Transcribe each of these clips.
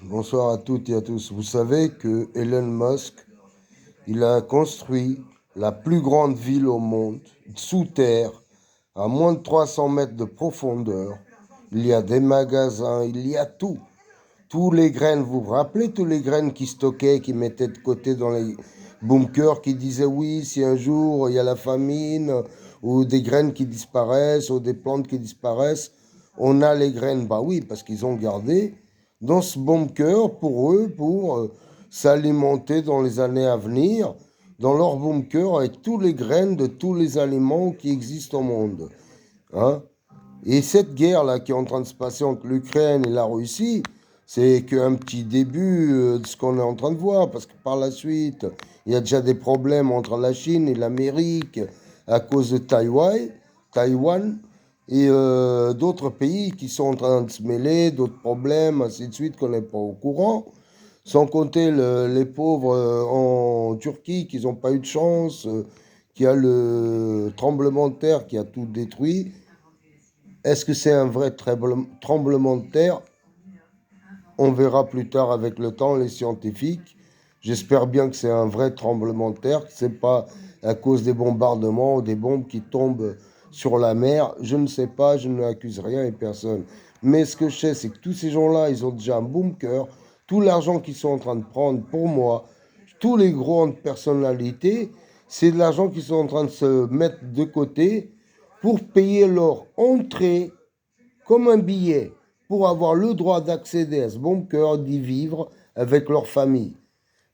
Bonsoir à toutes et à tous. Vous savez que Elon Musk, il a construit la plus grande ville au monde, sous terre, à moins de 300 mètres de profondeur. Il y a des magasins, il y a tout. Tous les graines, vous vous rappelez tous les graines qui stockaient, qui mettaient de côté dans les bunkers, qui disaient oui, si un jour il y a la famine, ou des graines qui disparaissent, ou des plantes qui disparaissent, on a les graines. Bah oui, parce qu'ils ont gardé dans ce bunker pour eux, pour s'alimenter dans les années à venir, dans leur bunker avec tous les graines de tous les aliments qui existent au monde. Hein? Et cette guerre-là qui est en train de se passer entre l'Ukraine et la Russie, c'est qu'un petit début de ce qu'on est en train de voir, parce que par la suite, il y a déjà des problèmes entre la Chine et l'Amérique à cause de Taïwan et d'autres pays qui sont en train de se mêler, d'autres problèmes, ainsi de suite, qu'on n'est pas au courant. Sans compter les pauvres en Turquie qui n'ont pas eu de chance, qui a le tremblement de terre qui a tout détruit. Est-ce que c'est un vrai tremblement de terre? On verra plus tard avec le temps, les scientifiques. J'espère bien que c'est un vrai tremblement de terre, que ce n'est pas à cause des bombardements ou des bombes qui tombent sur la mer. Je ne sais pas, je n'accuse rien et personne. Mais ce que je sais, c'est que tous ces gens-là, ils ont déjà un bunker. Tout l'argent qu'ils sont en train de prendre pour moi, tous les grandes personnalités, c'est de l'argent qu'ils sont en train de se mettre de côté pour payer leur entrée comme un billet pour avoir le droit d'accéder à ce bunker, d'y vivre avec leur famille.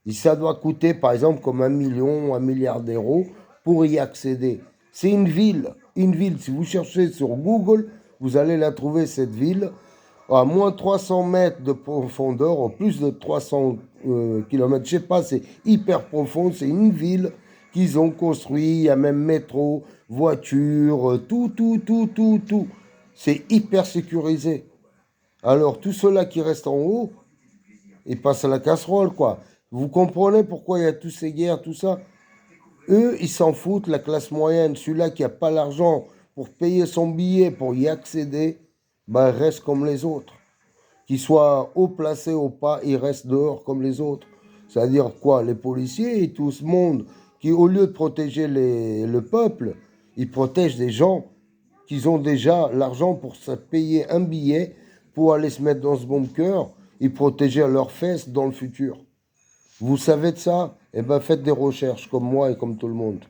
Et ça doit coûter, par exemple, comme 1 million, 1 milliard d'euros pour y accéder. C'est une ville. Une ville, si vous cherchez sur Google, vous allez la trouver, cette ville, à moins de 300 mètres de profondeur, en plus de 300 kilomètres. Je sais pas, c'est hyper profond. C'est une ville qu'ils ont construite. Il y a même métro, voiture, tout. C'est hyper sécurisé. Alors, tout ceux-là qui restent en haut, ils passent à la casserole, quoi. Vous comprenez pourquoi il y a toutes ces guerres, tout ça? Eux, ils s'en foutent, la classe moyenne. Celui-là qui n'a pas l'argent pour payer son billet, pour y accéder, ben, il reste comme les autres. Qu'ils soient haut placés ou pas, ils restent dehors comme les autres. C'est-à-dire quoi? Les policiers et tout ce monde qui, au lieu de protéger le peuple, ils protègent des gens qui ont déjà l'argent pour se payer un billet pour aller se mettre dans ce bunker et protéger leurs fesses dans le futur. Vous savez de ça? Eh bien, faites des recherches comme moi et comme tout le monde.